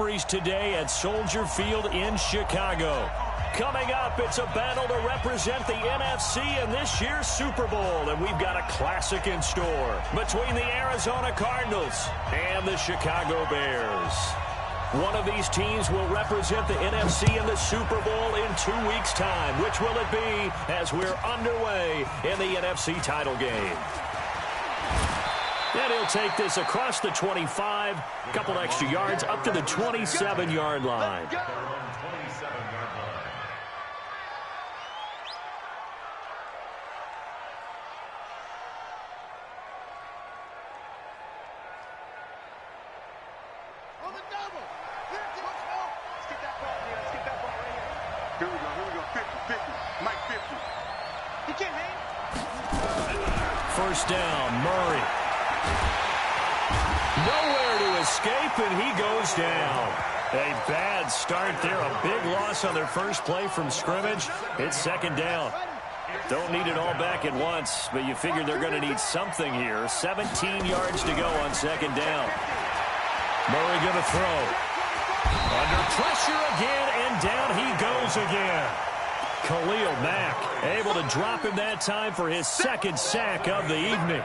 Series today at Soldier Field in Chicago. Coming up, it's a battle to represent the NFC in this year's Super Bowl, and we've got a classic in store between the Arizona Cardinals and the Chicago Bears. One of these teams will represent the NFC in the Super Bowl in 2 weeks' time. Which will it be as we're underway in the NFC title game? And he'll take this across the 25, a couple extra yards up to the 27-yard line. First down, Murray. Nowhere to escape, and he goes down. A bad start there, a big loss on their first play from scrimmage. It's second down. Don't need it all back at once, but you figure they're going to need something here. 17 yards to go on second down. Murray going to throw. Under pressure again, and down he goes again. Khalil Mack able to drop him that time for his second sack of the evening.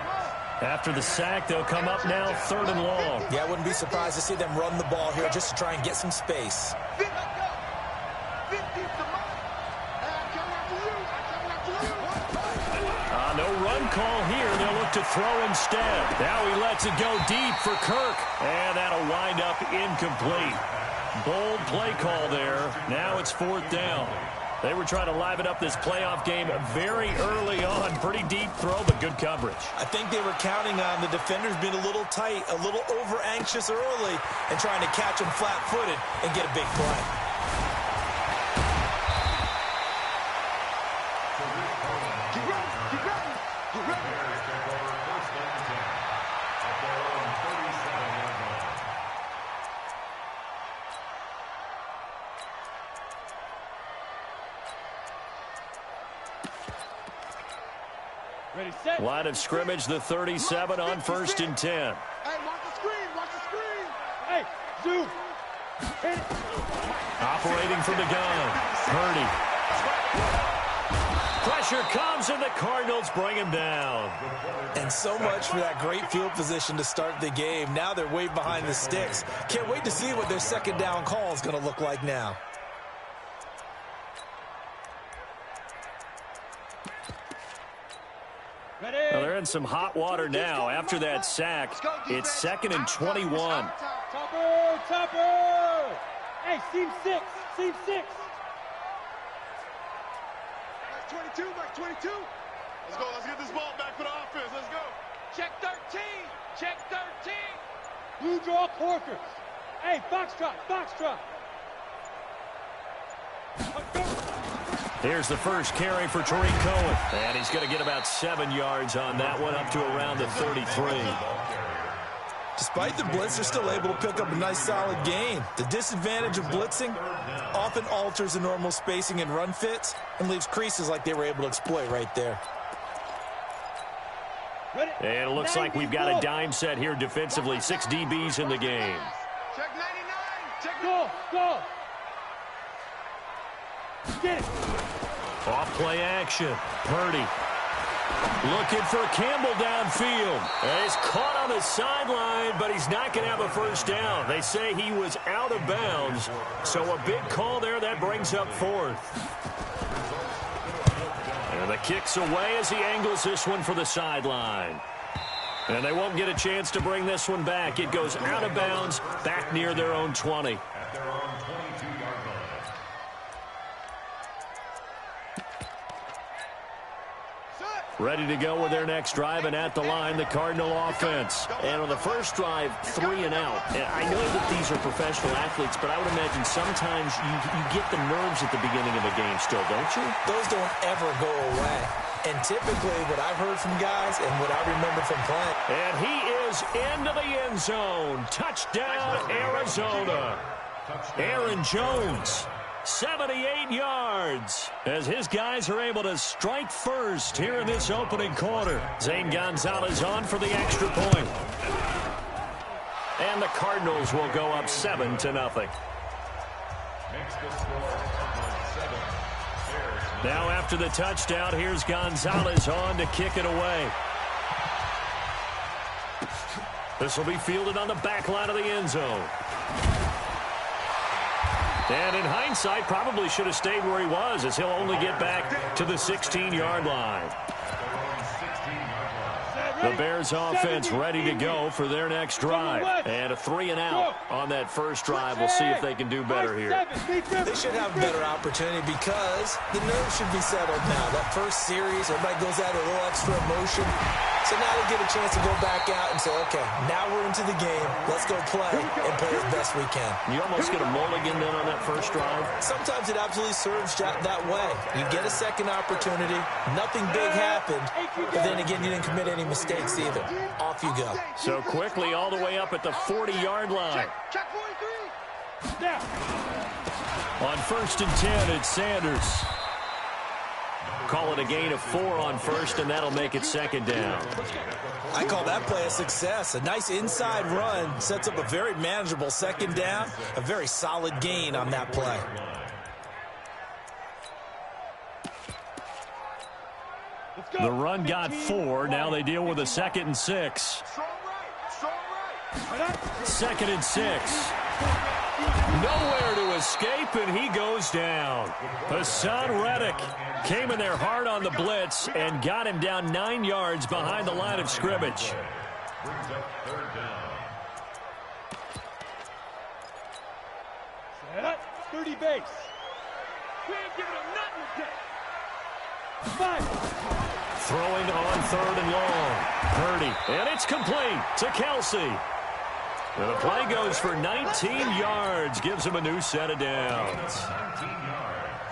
After the sack, they'll come up now third and long. Yeah, I wouldn't be surprised to see them run the ball here just to try and get some space. No run call here. They'll look to throw instead. Now he lets it go deep for Kirk. And that'll wind up incomplete. Bold play call there. Now it's fourth down. They were trying to liven up this playoff game very early on. Pretty deep throw, but good coverage. I think they were counting on the defenders being a little tight, a little over-anxious early, and trying to catch them flat-footed and get a big play. Line of scrimmage, the 37 on 1st and 10. Hey, watch the screen, watch the screen. Hey, zoom. Operating from the gun, Purdy. Pressure comes, and the Cardinals bring him down. And so much for that great field position to start the game. Now they're way behind the sticks. Can't wait to see what their second down call is going to look like now. Well, they're in some hot water now. After that sack, it's 2nd and 21. Topper! Hey, seam 6, seam 6. Back 22, back 22. Let's go, let's get this ball back for the offense. Let's go. Check 13, check 13. Blue draw Corkers. Hey, foxtrot, foxtrot. Here's the first carry for Tariq Cohen. And he's going to get about 7 yards on that one, up to around the 33. Despite the blitz, they're still able to pick up a nice, solid gain. The disadvantage of blitzing often alters the normal spacing and run fits and leaves creases like they were able to exploit right there. And it looks like we've got a dime set here defensively. 6 DBs in the game. Check 99, check go, go. Get it. Off play action. Purdy looking for Campbell downfield. And he's caught on the sideline, but he's not going to have a first down. They say he was out of bounds. So a big call there. That brings up 4th. And the kick's away as he angles this one for the sideline. And they won't get a chance to bring this one back. It goes out of bounds back near their own 20. Ready to go with their next drive, and at the line, the Cardinal offense. And on the first drive, 3 and out. And I know that these are professional athletes, but I would imagine sometimes you get the nerves at the beginning of a game still, don't you? Those don't ever go away. And typically what I've heard from guys and what I remember from playing. And he is into the end zone. Touchdown, Arizona. Aaron Jones. 78 yards as his guys are able to strike first here in this opening quarter. Zane Gonzalez on for the extra point. And the Cardinals will go up 7-0. Now after the touchdown, here's Gonzalez on to kick it away. This will be fielded on the back line of the end zone. And in hindsight, probably should have stayed where he was, as he'll only get back to the 16-yard line. The Bears offense ready to go for their next drive. And a 3-and-out on that first drive. We'll see if they can do better here. They should have a better opportunity because the nerves should be settled now. That first series, everybody goes out a little extra emotion. So now they get a chance to go back out and say, okay, now we're into the game. Let's go play and play as best we can. You almost get a mulligan then on that first drive. Sometimes it absolutely serves that way. You get a second opportunity. Nothing big happened. But then again, you didn't commit any mistakes either. Off you go. So quickly all the way up at the 40-yard line. Check 43. Now. On 1st and 10, it's Sanders. Call it a gain of 4 on first, and that'll make it 2nd down. I call that play a success. A nice inside run sets up a very manageable 2nd down. A very solid gain on that play. The run got 4. Now they deal with a 2nd and 6. 2nd and 6. Nowhere to escape, and he goes down. Hassan Reddick came in there hard on the blitz and got him down 9 yards behind the line of scrimmage. Set up, 30 base. We ain't giving him nothing today. 5. Throwing on 3rd and long. Purdy, and it's complete to Kelsey. And the play goes for 19 yards, gives him a new set of downs.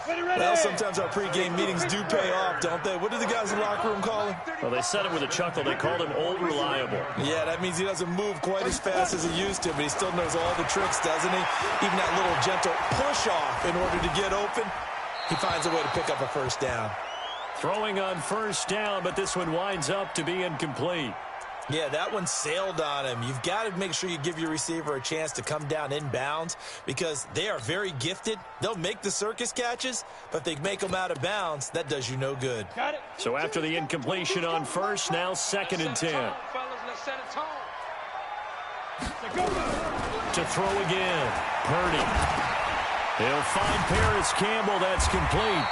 Well, sometimes our pregame meetings do pay off, don't they? What do the guys in the locker room call him? Well, they said it with a chuckle. They called him Old Reliable. Yeah, that means he doesn't move quite as fast as he used to, but he still knows all the tricks, doesn't he? Even that little gentle push-off in order to get open, he finds a way to pick up a 1st down. Throwing on 1st down, but this one winds up to be incomplete. Yeah, that one sailed on him. You've got to make sure you give your receiver a chance to come down inbounds because they are very gifted. They'll make the circus catches, but if they make them out of bounds, that does you no good. Got it. So after the incompletion on 1st, now 2nd and 10. To throw again. Purdy. He'll find Paris Campbell. That's complete.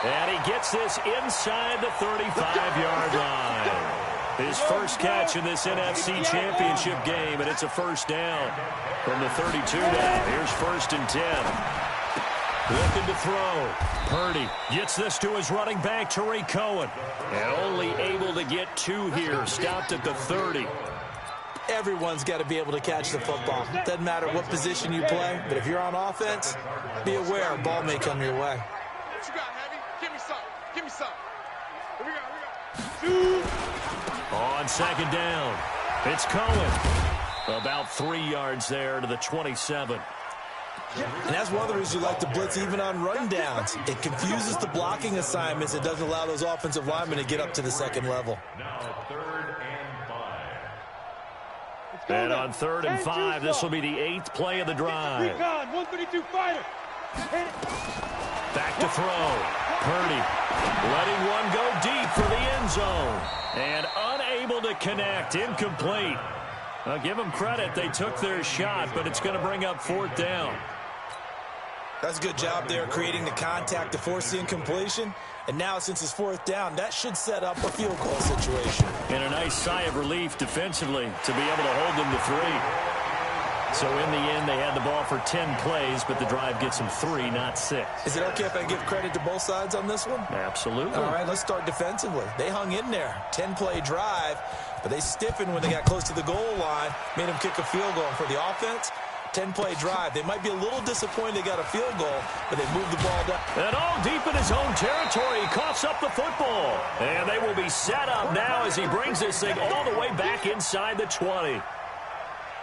And he gets this inside the 35-yard line. His first catch in this NFC Championship game, and it's a 1st down from the 32 now. Here's 1st and 10. Looking to throw. Purdy gets this to his running back, Tariq Cohen. And only able to get 2 here. Stopped at the 30. Everyone's got to be able to catch the football. Doesn't matter what position you play, but if you're on offense, be aware a ball may come your way. What you got, Heavy? Give me some. Give me some. Here we go. On 2nd down, it's Cohen. About 3 yards there to the 27. And that's one of the reasons you like to blitz even on rundowns. It confuses the blocking assignments. It doesn't allow those offensive linemen to get up to the 2nd level. And on 3rd and 5, this will be the 8th play of the drive. 132 fighter. Back to throw. Purdy letting one go deep for the end zone. And unable to connect. Incomplete. I'll give them credit. They took their shot, but it's going to bring up 4th down. That's a good job there creating the contact to force the incompletion. And now since it's 4th down, that should set up a field goal situation. And a nice sigh of relief defensively to be able to hold them to 3. So in the end, they had the ball for 10 plays, but the drive gets them 3, not 6. Is it okay if I give credit to both sides on this one? Absolutely. All right, let's start defensively. They hung in there. 10-play drive, but they stiffened when they got close to the goal line, made them kick a field goal. And for the offense, 10-play drive. They might be a little disappointed they got a field goal, but they moved the ball down. And all deep in his own territory, he coughs up the football. And they will be set up now as he brings this thing all the way back inside the 20.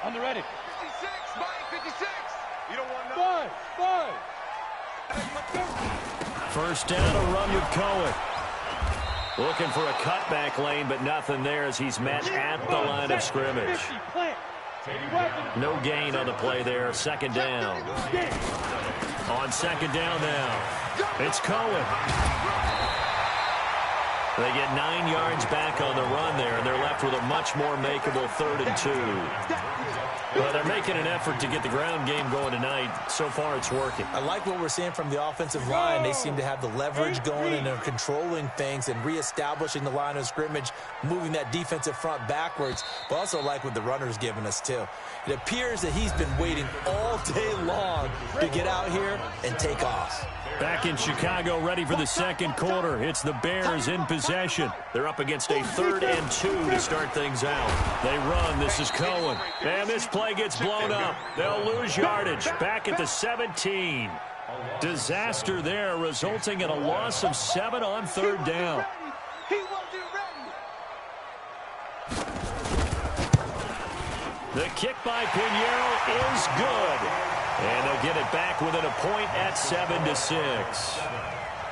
On the ready. 56, Mike, 56. You don't want no. 5. 1st down, a run with Cohen. Looking for a cutback lane, but nothing there as he's met at the line of scrimmage. No gain on the play there. Second down. On second down now, it's Cohen. They get 9 yards back on the run there, and they're left with a much more makeable 3rd and 2. Well, they're making an effort to get the ground game going tonight. So far, it's working. I like what we're seeing from the offensive line. They seem to have the leverage going, and they're controlling things and reestablishing the line of scrimmage, moving that defensive front backwards. But also like what the runner's giving us, too. It appears that he's been waiting all day long to get out here and take off. Back in Chicago, ready for the second quarter. It's the Bears in possession. They're up against a 3rd and 2 to start things out. They run. This is Cohen. And this play gets blown up. They'll lose yardage. Back at the 17. Disaster there, resulting in a loss of 7 on 3rd down. The kick by Pinheiro is good. And they'll get it back within a point at 7-6.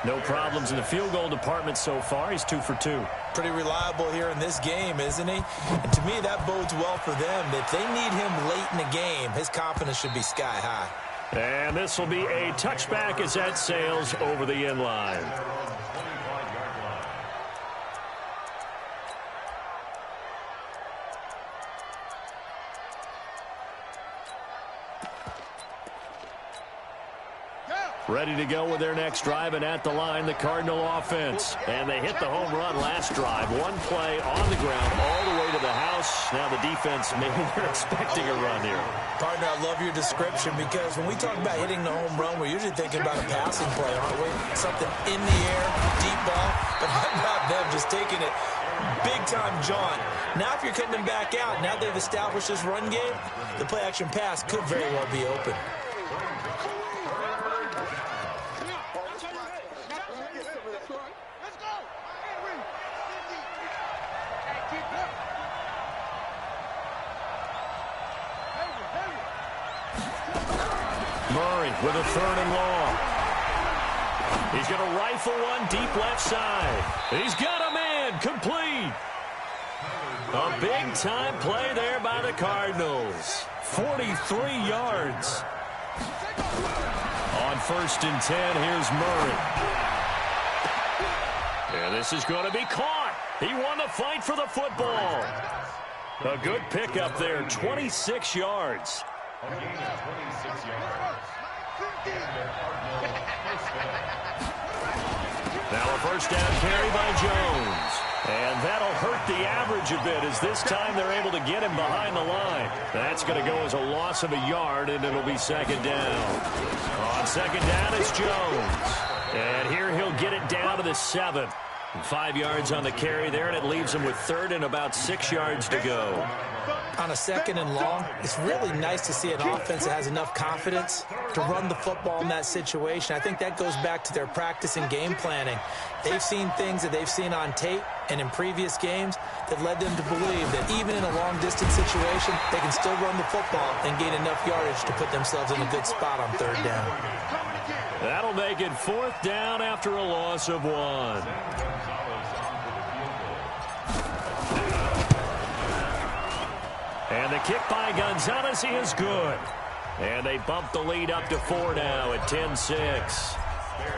No problems in the field goal department so far. He's 2 for 2. Pretty reliable here in this game, isn't he? And to me, that bodes well for them. If they need him late in the game, his confidence should be sky high. And this will be a touchback as that sails over the end line. Ready to go with their next drive, and at the line, the Cardinal offense. And they hit the home run last drive. One play on the ground all the way to the house. Now the defense, maybe they're expecting a run here. Partner, I love your description, because when we talk about hitting the home run, we're usually thinking about a passing play, aren't we? Something in the air, deep ball. But how about them just taking it big-time jaunt? Now if you're coming back out, now they've established this run game, the play-action pass could very well be open. Murray with a 3rd and long. He's going to rifle one deep left side. He's got a man complete. A big-time play there by the Cardinals. 43 yards. On 1st and 10, here's Murray. And this is going to be caught. He won the fight for the football. A good pickup there, 26 yards. Now a first down carry by Jones. And that'll hurt the average a bit, as this time they're able to get him behind the line. That's going to go as a loss of a yard, and it'll be 2nd down. On 2nd down, it's Jones. And here he'll get it down to the 7. 5 yards on the carry there, and it leaves him with 3rd and about 6 yards to go. On a 2nd and long, it's really nice to see an offense that has enough confidence to run the football in that situation. I think that goes back to their practice and game planning. They've seen things that they've seen on tape and in previous games that led them to believe that even in a long-distance situation, they can still run the football and gain enough yardage to put themselves in a good spot on 3rd down. That'll make it 4th down after a loss of 1. And the kick by Gonzalez is good. And they bump the lead up to 4 now at 10-6.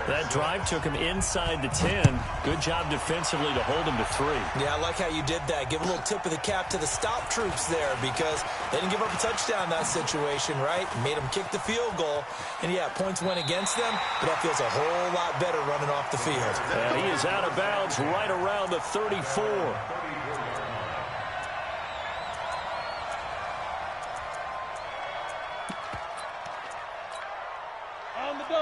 That drive took him inside the 10. Good job defensively to hold him to 3. Yeah, I like how you did that. Give a little tip of the cap to the stop troops there, because they didn't give up a touchdown in that situation, right? Made them kick the field goal. And, yeah, points went against them, but that feels a whole lot better running off the field. And he is out of bounds right around the 34.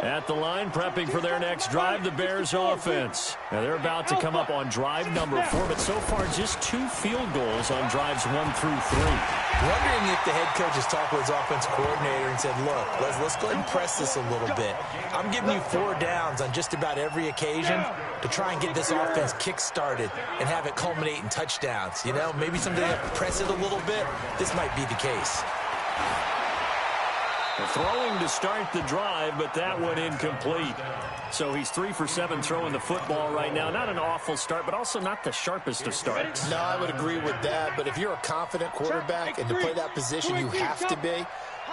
At the line, prepping for their next drive, the Bears offense. Now they're about to come up on drive number 4, but so far just 2 field goals on drives 1 through 3. Wondering if the head coach has talked with his offensive coordinator and said, look, let's go ahead and press this a little bit. I'm giving you 4 downs on just about every occasion to try and get this offense kick-started and have it culminate in touchdowns. You know, maybe someday you have to press it a little bit. This might be the case. Throwing to start the drive, but that one incomplete. So he's 3 for 7 throwing the football right now. Not an awful start, but also not the sharpest of starts. No, I would agree with that. But if you're a confident quarterback and to play that position, you have to be.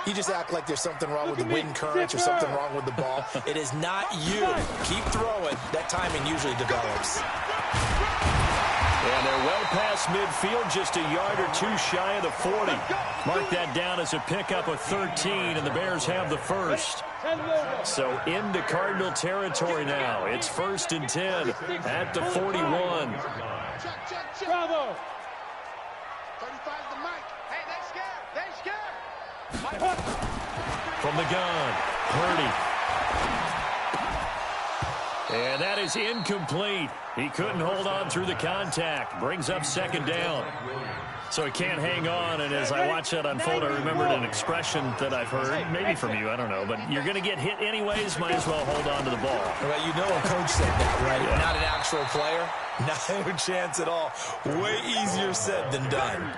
You just act like there's something wrong with the wind currents or something wrong with the ball. It is not you. Keep throwing. That timing usually develops. And they're well past midfield, just a yard or two shy of the 40. Mark that down as a pickup of 13, and the Bears have the first. So into Cardinal territory now. It's 1st and 10 at the 41. Bravo. 35's the mic. Hey, they scared. From the gun, Purdy. And that is incomplete. He couldn't hold on through the contact. Brings up 2nd down. So he can't hang on, and as I watch that unfold, I remembered an expression that I've heard, maybe from you, I don't know, but you're going to get hit anyways, might as well hold on to the ball. Well, you know a coach said that, right? Yeah. Not an actual player. No chance at all. Way easier said than done.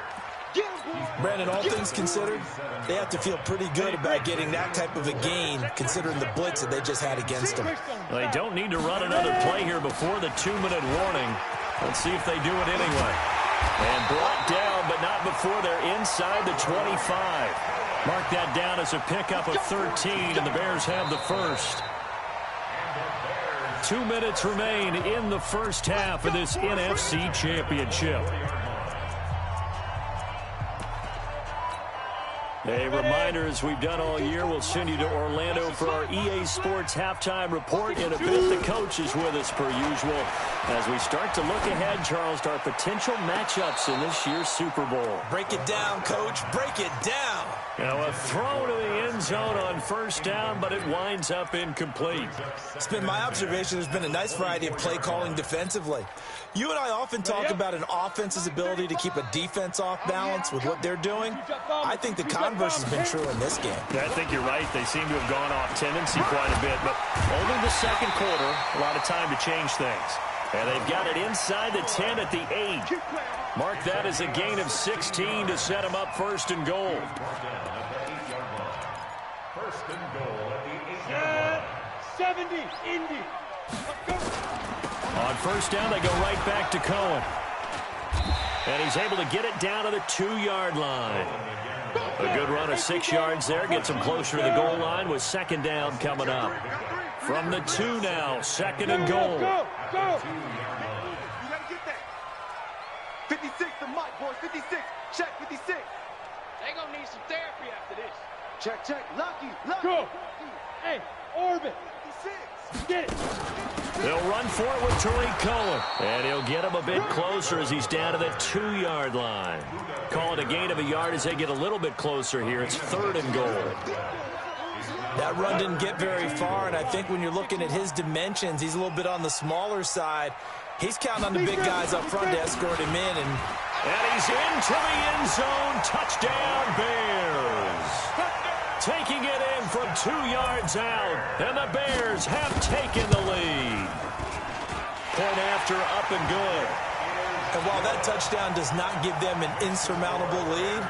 Brandon, all things considered, they have to feel pretty good about getting that type of a gain, considering the blitz that they just had against them. Well, they don't need to run another play here before the 2-minute warning. Let's see if they do it anyway. And brought down, but not before they're inside the 25. Mark that down as a pickup of 13, and the Bears have the first. 2 minutes remain in the first half of this NFC Championship. A reminder, as we've done all year, we'll send you to Orlando for our EA Sports halftime report. In a bit, the coach is with us per usual as we start to look ahead, Charles, to our potential matchups in this year's Super Bowl. Break it down, Coach. Break it down. Now, a throw to the end zone on 1st down, but it winds up incomplete. It's been my observation there's been a nice variety of play calling defensively. You and I often talk about an offense's ability to keep a defense off balance with what they're doing. I think the converse has been true in this game. Yeah, I think you're right. They seem to have gone off tendency quite a bit, but only the 2nd quarter, a lot of time to change things. And they've got it inside the 10 at the 8. Mark that as a gain of 16 to set them up 1st and goal. 1st and goal at the 70, Indy. On 1st down, they go right back to Cohen. And he's able to get it down to the 2-yard line. A good run of 6 yards there. Gets him closer to the goal line with 2nd down coming up. From the 2 now, 2nd and goal. Go. You gotta get that. 56, the mic, boys. 56. Check, 56. They gonna need some therapy after this. Check. Lucky. Go. Hey, orbit. 56. Get it. They'll run for it with Tariq Cohen. And he'll get him a bit closer as he's down to the 2-yard line. Call it a gain of a yard as they get a little bit closer here. It's 3rd and goal. That run didn't get very far, and I think when you're looking at his dimensions, he's a little bit on the smaller side. He's counting on the big guys up front to escort him in. And he's into the end zone. Touchdown, Bears. Taking it in from 2 yards out, and the Bears have taken the lead. Point after, up and good. And while that touchdown does not give them an insurmountable lead,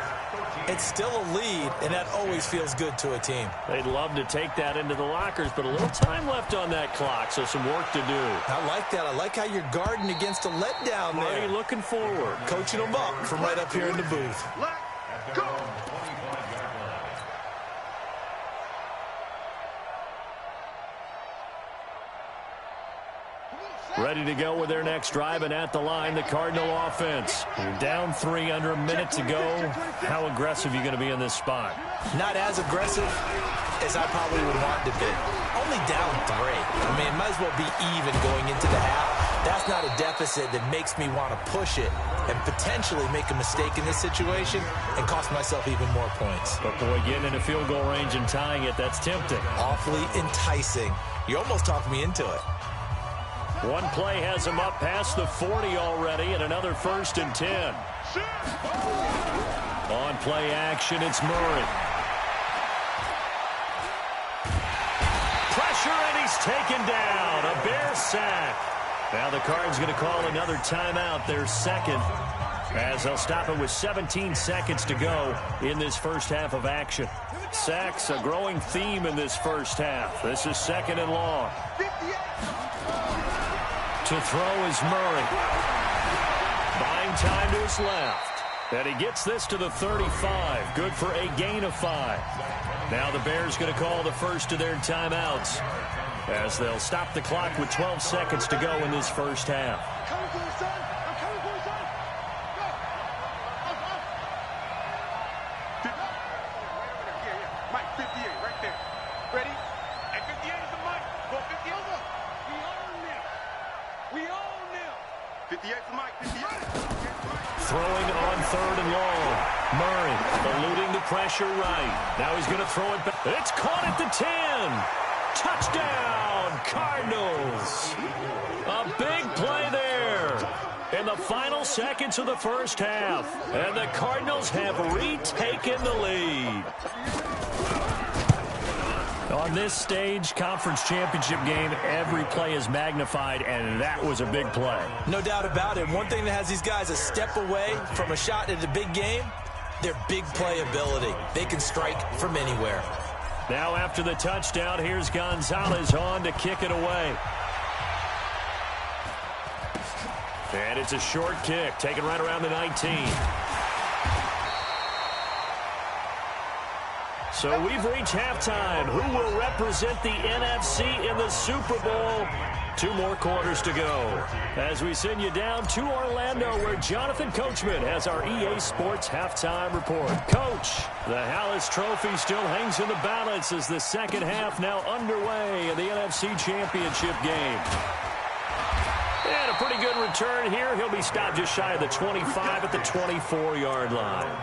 it's still a lead, and that always feels good to a team. They'd love to take that into the lockers, but a little time left on that clock, so some work to do. I like that. I like how you're guarding against a letdown there. Marty looking forward. Coaching them up from right up here in the booth. Let's go. Ready to go with their next drive, and at the line, the Cardinal offense. You're down 3 under a minute to go. How aggressive are you going to be in this spot? Not as aggressive as I probably would want to be. Only down 3. I mean, it might as well be even going into the half. That's not a deficit that makes me want to push it and potentially make a mistake in this situation and cost myself even more points. But, boy, getting into field goal range and tying it, that's tempting. Awfully enticing. You almost talked me into it. One play has him up past the 40 already, and another 1st and 10. On play action, it's Murray. Pressure, and he's taken down. A Bear sack. Now the Cards going to call another timeout, their 2nd. as they'll stop it with 17 seconds to go in this first half of action. Sacks, a growing theme in this first half. This is 2nd and long. To throw is Murray. Buying time to his left. And he gets this to the 35. Good for a gain of 5. Now the Bears going to call the first of their timeouts, as they'll stop the clock with 12 seconds to go in this first half. Coming for you, son. I'm coming for you, son. Go. Yeah. Mike, 58, right there. Ready? And 58 is the Mike. Go 58. Over. We own them. We own them. 58 is the Mike. 58. Throwing on 3rd and long. Murray eluding the pressure right. Now he's going to throw it back. It's caught at the 10. Touchdown, Cardinals. A big play there in the final seconds of the first half. And the Cardinals have retaken the lead. On this stage, conference championship game, every play is magnified, and that was a big play. No doubt about it. One thing that has these guys a step away from a shot at a big game, their big play ability. They can strike from anywhere. Now after the touchdown, here's Gonzalez on to kick it away. And it's a short kick, taken right around the 19. So we've reached halftime. Who will represent the NFC in the Super Bowl? 2 more quarters to go, as we send you down to Orlando, where Jonathan Coachman has our EA Sports halftime report. Coach, the Hallis Trophy still hangs in the balance as the second half now underway in the NFC Championship game. And a pretty good return here. He'll be stopped just shy of the 25 at the 24-yard line.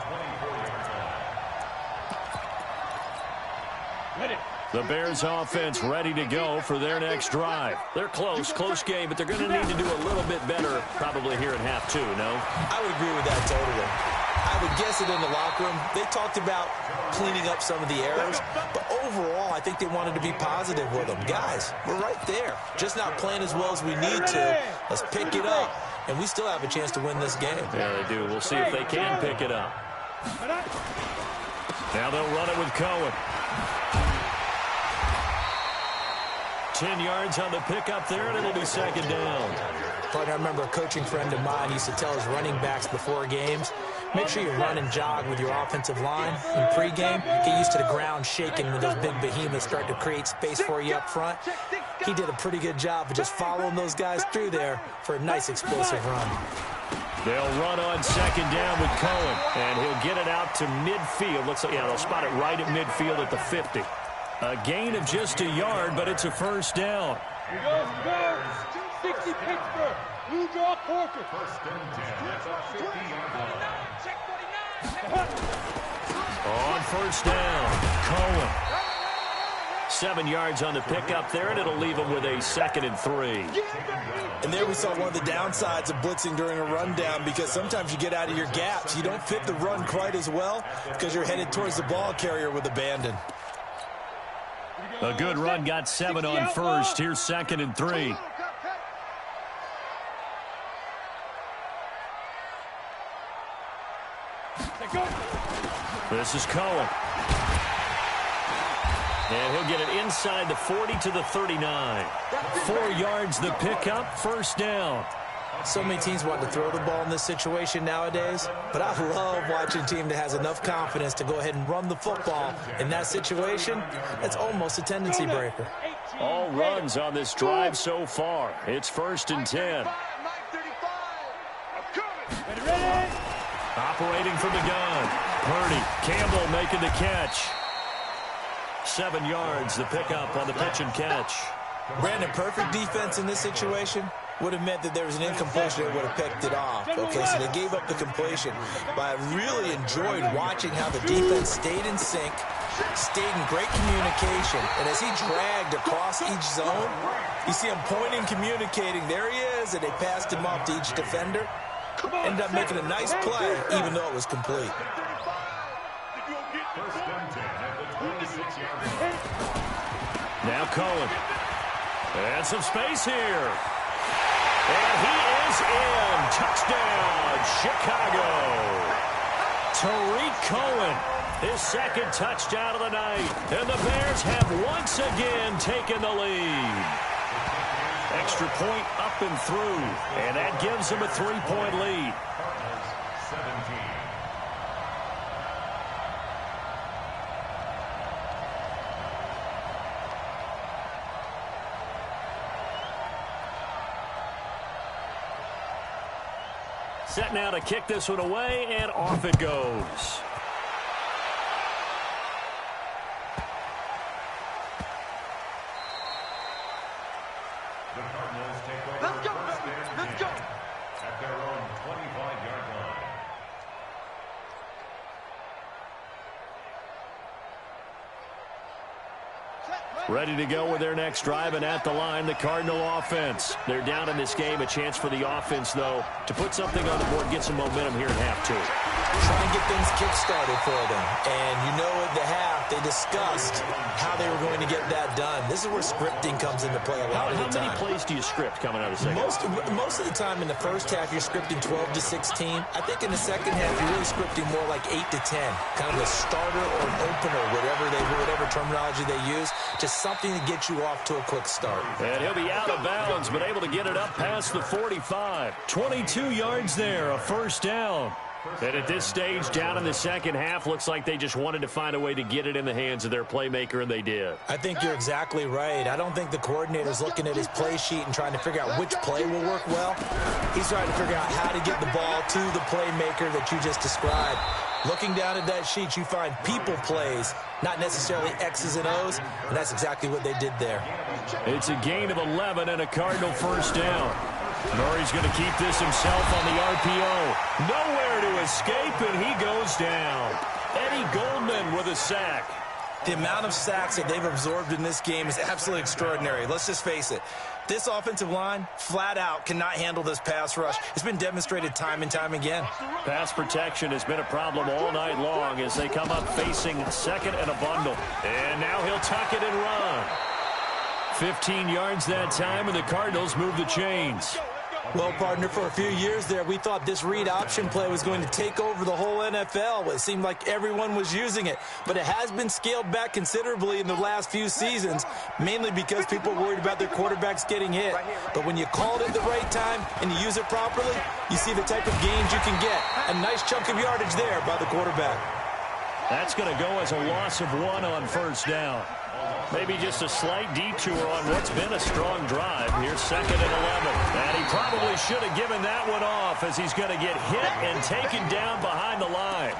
The Bears offense ready to go for their next drive. They're close game, but they're going to need to do a little bit better probably here in half 2, no? I would agree with that totally. I would guess it in the locker room. They talked about cleaning up some of the errors, but overall, I think they wanted to be positive with them. Guys, we're right there. Just not playing as well as we need to. Let's pick it up, and we still have a chance to win this game. Yeah, they do. We'll see if they can pick it up. Now they'll run it with Cohen. 10 yards on the pickup there, and it'll be 2nd down. But I remember a coaching friend of mine used to tell his running backs before games, make sure you run and jog with your offensive line in pregame. Get used to the ground shaking when those big behemoths start to create space for you up front. He did a pretty good job of just following those guys through there for a nice explosive run. They'll run on 2nd down with Cohen, and he'll get it out to midfield. Looks like, yeah, they'll spot it right at midfield at the 50. A gain of just a yard, but it's a first down. Here goes, go. 60 Pittsburgh. Blue draw Corker. On first down, Cohen. 7 yards on the pickup there, and it'll leave him with a 2nd and 3. And there we saw one of the downsides of blitzing during a rundown, because sometimes you get out of your gaps. You don't fit the run quite as well because you're headed towards the ball carrier with abandon. A good run, got 7 on first. Here's 2nd and 3. This is Cohen. And he'll get it inside the 40 to the 39. 4 yards the pickup, first down. So many teams want to throw the ball in this situation nowadays, but I love watching a team that has enough confidence to go ahead and run the football. In that situation, that's almost a tendency breaker. All runs on this drive so far. It's 1st and 10. Operating from the gun. Purdy, Campbell making the catch. 7 yards, the pickup on the pitch and catch. Brandon, perfect defense in this situation would have meant that there was an incompletion that would have picked it off. Okay, so they gave up the completion. But I really enjoyed watching how the defense stayed in sync, stayed in great communication. And as he dragged across each zone, you see him pointing, communicating. There he is, and they passed him off to each defender. Ended up making a nice play, even though it was complete. Now Cohen. And some space here. And he is in. Touchdown, Chicago. Tariq Cohen, his second touchdown of the night. And the Bears have once again taken the lead. Extra point up and through. And that gives them a 3-point lead. Set now to kick this one away, and off it goes. The Cardinals take over. Let's go, baby. Let's go. At their own 25-yard line. Ready to go with their next drive, and at the line, the Cardinal offense. They're down in this game. A chance for the offense, though, to put something on the board, get some momentum here at half two. Try and get things kick-started for them. And you know at the half, they discussed how they were going to get that done. This is where scripting comes into play a lot of the time. How many plays do you script coming out of the second? Most of the time in the first half, you're scripting 12 to 16. I think in the second half, you're really scripting more like 8 to 10. Kind of a starter or an opener, whatever terminology they use. Just something to get you off to a quick start. And he'll be out of bounds, but able to get it up past the 45. 22 yards there, a first down. And at this stage, down in the second half, looks like they just wanted to find a way to get it in the hands of their playmaker, and they did. I think you're exactly right. I don't think the coordinator's looking at his play sheet and trying to figure out which play will work well. He's trying to figure out how to get the ball to the playmaker that you just described. Looking down at that sheet, you find people plays, not necessarily X's and O's, and that's exactly what they did there. It's a gain of 11 and a Cardinal first down. Murray's going to keep this himself on the RPO. Nowhere to escape, and he goes down. Eddie Goldman with a sack. The amount of sacks that they've absorbed in this game is absolutely extraordinary. Let's just face it. This offensive line, flat out, cannot handle this pass rush. It's been demonstrated time and time again. Pass protection has been a problem all night long as they come up facing second and a bundle. And now he'll tuck it and run. 15 yards that time, and the Cardinals move the chains. Well, partner, for a few years there, we thought this read option play was going to take over the whole NFL. It seemed like everyone was using it, but it has been scaled back considerably in the last few seasons, mainly because people are worried about their quarterbacks getting hit. But when you call it at the right time and you use it properly, you see the type of gains you can get. A nice chunk of yardage there by the quarterback. That's going to go as a loss of 1 on first down. Maybe just a slight detour on what's been a strong drive. Here's second and 11. And he probably should have given that one off as he's going to get hit and taken down behind the line.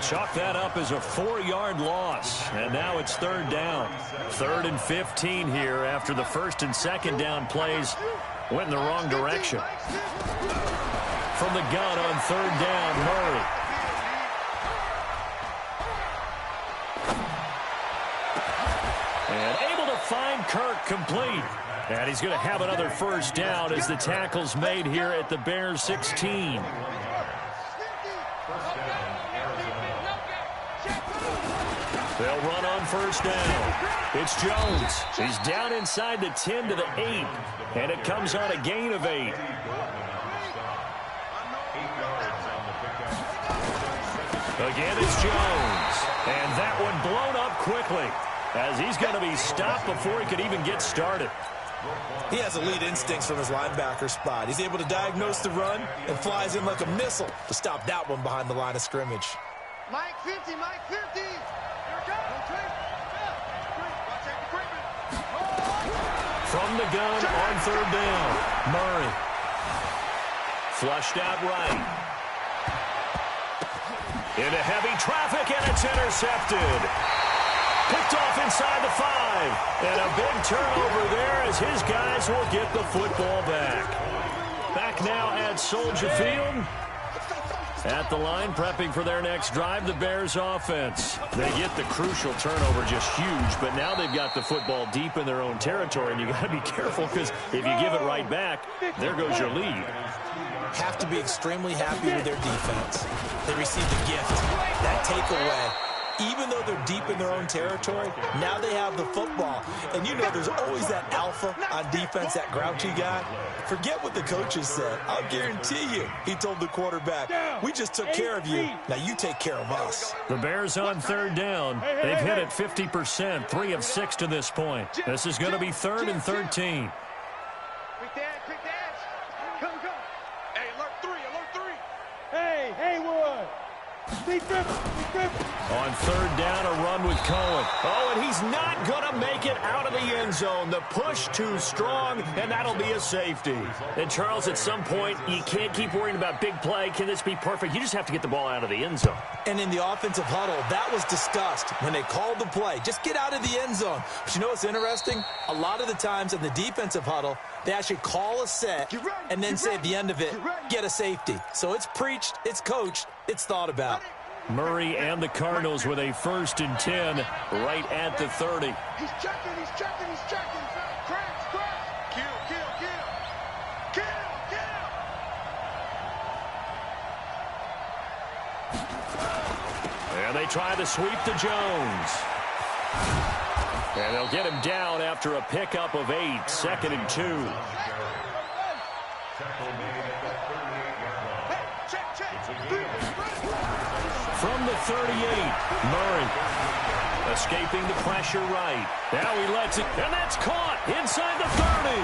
Chalk that up as a 4-yard loss. And now it's third down. 3rd and 15 here after the first and second down plays went in the wrong direction. From the gun on third down, Murray. And able to find Kirk complete. And he's going to have another first down as the tackle's made here at the Bears 16. They'll run on first down. It's Jones. He's down inside the 10 to the 8. And it comes on a gain of 8. Again, it's Jones. And that one blown up quickly, as he's going to be stopped before he could even get started. He has elite instincts from his linebacker spot. He's able to diagnose the run and flies in like a missile to stop that one behind the line of scrimmage. Mike 50, Mike 50. Here it goes. From the gun on third down, Murray. Flushed out right. Into heavy traffic, and it's intercepted. Picked off inside the 5. And a big turnover there as his guys will get the football back. Back now at Soldier Field. At the line, prepping for their next drive, the Bears offense. They get the crucial turnover, just huge, but now they've got the football deep in their own territory, and you got to be careful because if you give it right back, there goes your lead. Have to be extremely happy with their defense. They received a gift. That takeaway Even though they're deep in their own territory, now they have the football. And you know there's always that alpha on defense, that grouchy guy. Forget what the coaches said. I'll guarantee you, he told the quarterback, we just took care of you. Now you take care of us. The Bears on third down. They've hit it 50%, 3 of 6 to this point. This is going to be 3rd and 13. Quick dash. Come. Hey, alert 3. Hey, Haywood. Deep dribble. On third down, a run with Cohen. Oh, and he's not going to make it out of the end zone. The push too strong, and that'll be a safety. And, Charles, at some point, you can't keep worrying about big play. Can this be perfect? You just have to get the ball out of the end zone. And in the offensive huddle, that was discussed when they called the play. Just get out of the end zone. But you know what's interesting? A lot of the times in the defensive huddle, they actually call a set and then say at the end of it, get a safety. So it's preached, it's coached, it's thought about. Murray and the Cardinals with a 1st and 10 right at the 30. He's checking. Crash. Kill. And they try to sweep to Jones. And they'll get him down after a pickup of 8, 2nd and 2. From the 38, Murray escaping the pressure right. Now he lets it, and that's caught inside the 30.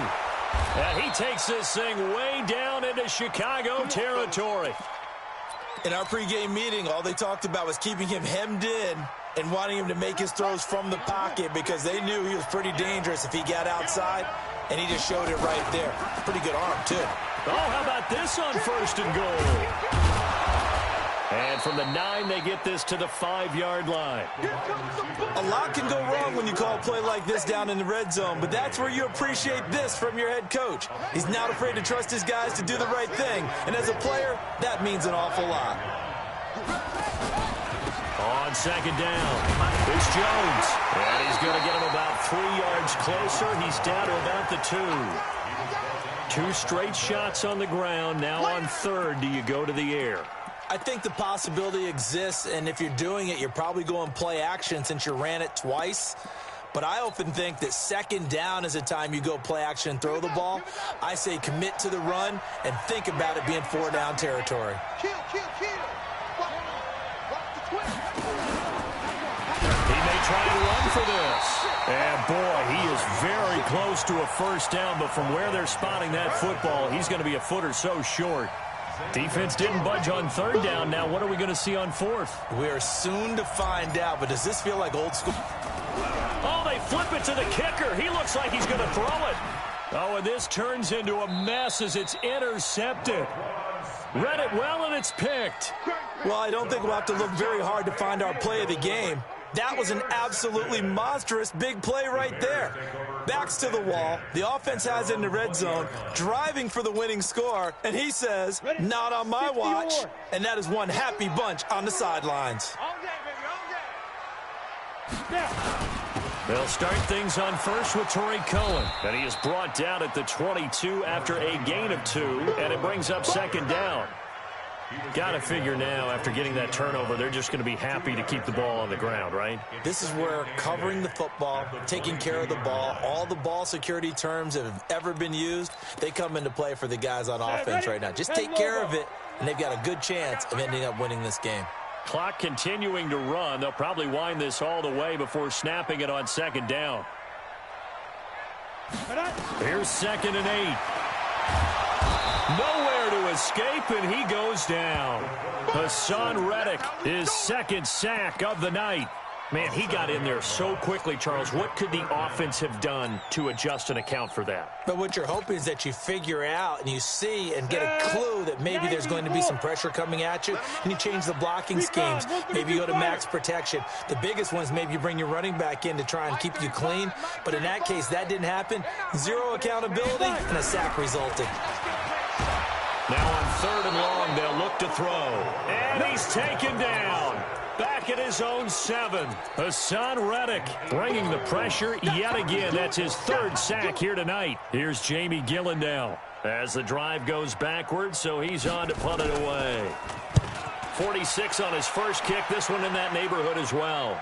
And he takes this thing way down into Chicago territory. In our pregame meeting, all they talked about was keeping him hemmed in and wanting him to make his throws from the pocket because they knew he was pretty dangerous if he got outside, and he just showed it right there. Pretty good arm, too. Oh, how about this on 1st and goal? And from the 9, they get this to the 5-yard line. A lot can go wrong when you call a play like this down in the red zone, but that's where you appreciate this from your head coach. He's not afraid to trust his guys to do the right thing, and as a player, that means an awful lot. On 2nd down, it's Jones. And he's going to get him about 3 yards closer. He's down to about the 2. 2 straight shots on the ground. Now on 3rd, do you go to the air? I think the possibility exists, and if you're doing it, you're probably going play action since you ran it twice. But I often think that 2nd down is a time you go play action and throw the ball. I say commit to the run and think about it being 4-down territory. Kill. He may try to run for this. And, boy, he is very close to a 1st down, but from where they're spotting that football, he's going to be a foot or so short. Defense didn't budge on 3rd down. Now what are we going to see on 4th? We're soon to find out, but does this feel like old school? Oh, they flip it to the kicker. He looks like he's going to throw it. Oh, and this turns into a mess as it's intercepted. Read it well, and it's picked. Well, I don't think we'll have to look very hard to find our play of the game. That was an absolutely monstrous big play right there. Backs to the wall. The offense has it in the red zone, driving for the winning score, and he says, not on my watch. And that is one happy bunch on the sidelines. All day, baby, all day. They'll start things on 1st with Torrey Cohen. And he is brought down at the 22 after a gain of 2, and it brings up 2nd down. Got to figure now, after getting that turnover, they're just going to be happy to keep the ball on the ground, right? This is where covering the football, taking care of the ball, all the ball security terms that have ever been used, they come into play for the guys on offense right now. Just take care of it, and they've got a good chance of ending up winning this game. Clock continuing to run. They'll probably wind this all the way before snapping it on 2nd down. Here's 2nd and 8. Nowhere to escape, and he goes down. Hassan Reddick, his 2nd sack of the night. Man, he got in there so quickly, Charles. What could the offense have done to adjust and account for that? But what you're hoping is that you figure out and you see and get a clue that maybe there's going to be some pressure coming at you, and you change the blocking schemes. Maybe you go to max protection. The biggest one is maybe you bring your running back in to try and keep you clean. But in that case, that didn't happen. 0 accountability, and a sack resulted. Now on 3rd and long, they'll look to throw. And he's taken down. Back at his own 7. Hassan Reddick bringing the pressure yet again. That's his 3rd sack here tonight. Here's Jamie Gillandale as the drive goes backwards, so he's on to punt it away. 46 on his first kick. This one in that neighborhood as well.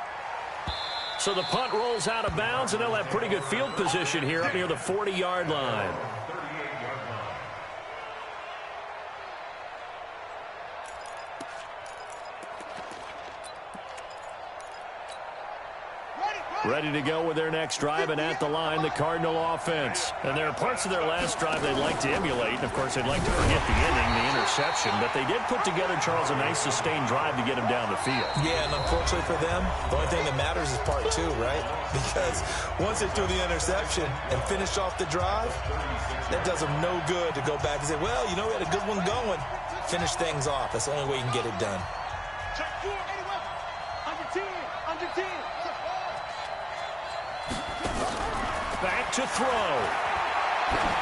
So the punt rolls out of bounds, and they'll have pretty good field position here up near the 40-yard line. Ready to go with their next drive, and at the line, the Cardinal offense. And there are parts of their last drive they'd like to emulate, and, of course, they'd like to forget the ending, the interception. But they did put together, Charles, a nice sustained drive to get them down the field. Yeah, and unfortunately for them, the only thing that matters is part two, right? Because once they threw the interception and finished off the drive, that does them no good to go back and say, well, you know, we had a good one going. Finish things off. That's the only way you can get it done. Check 4, anywhere. Under 10, under 10. Back to throw.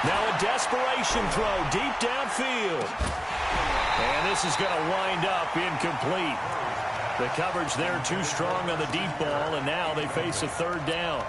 Now a desperation throw deep downfield. And this is going to wind up incomplete. The coverage there too strong on the deep ball, and now they face a third down.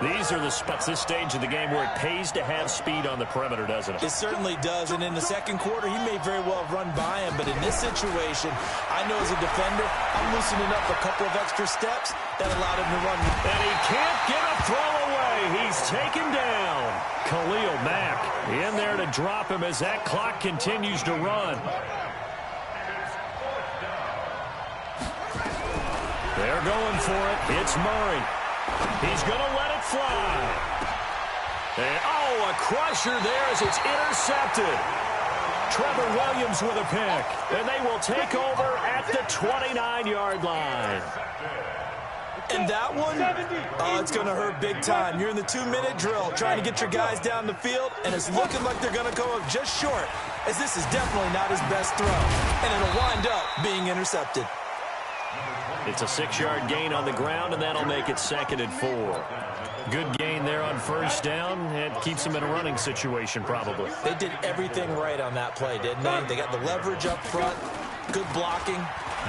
These are the spots, this stage of the game, where it pays to have speed on the perimeter, doesn't it? It certainly does, and in the second quarter, he may very well have run by him, but in this situation, I know as a defender, I'm loosening up a couple of extra steps that allowed him to run. And he can't get a throw away. He's taken down. Khalil Mack in there to drop him as that clock continues to run. They're going for it. It's Murray. He's going to let it fly. And, oh, a crusher there as it's intercepted. Trevor Williams with a pick. And they will take over at the 29-yard line. And that one, it's going to hurt big time. You're in the 2-minute drill trying to get your guys down the field, and it's looking like they're going to go up just short, as this is definitely not his best throw. And it'll wind up being intercepted. It's a 6-yard gain on the ground, and that'll make it 2nd and 4. Good gain there on first down. It keeps them in a running situation, probably. They did everything right on that play, didn't they? They got the leverage up front, good blocking,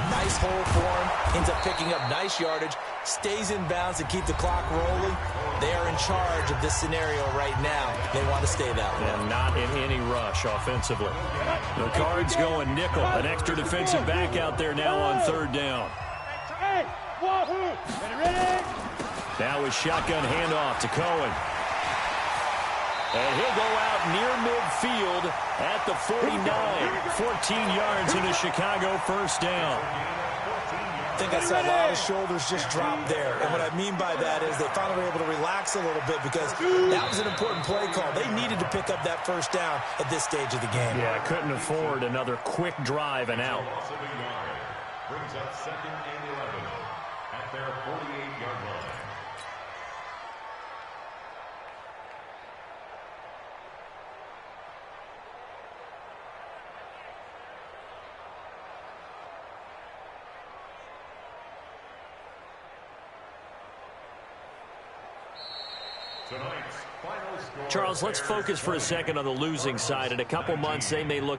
nice hole for him, ends up picking up nice yardage, stays in bounds to keep the clock rolling. They are in charge of this scenario right now. They want to stay that way. And not in any rush offensively. The Cards going nickel. An extra defensive back out there now on third down. Now a shotgun handoff to Cohen. And he'll go out near midfield at the 49. 14 yards in a Chicago first down. I think I saw a lot of shoulders just drop there. And what I mean by that is they finally were able to relax a little bit because that was an important play call. They needed to pick up that first down at this stage of the game. Yeah, couldn't afford another quick drive and out. Brings up 2nd and 11 at their 48-yard line. Charles, let's focus for a second on the losing side. In a couple months, they may look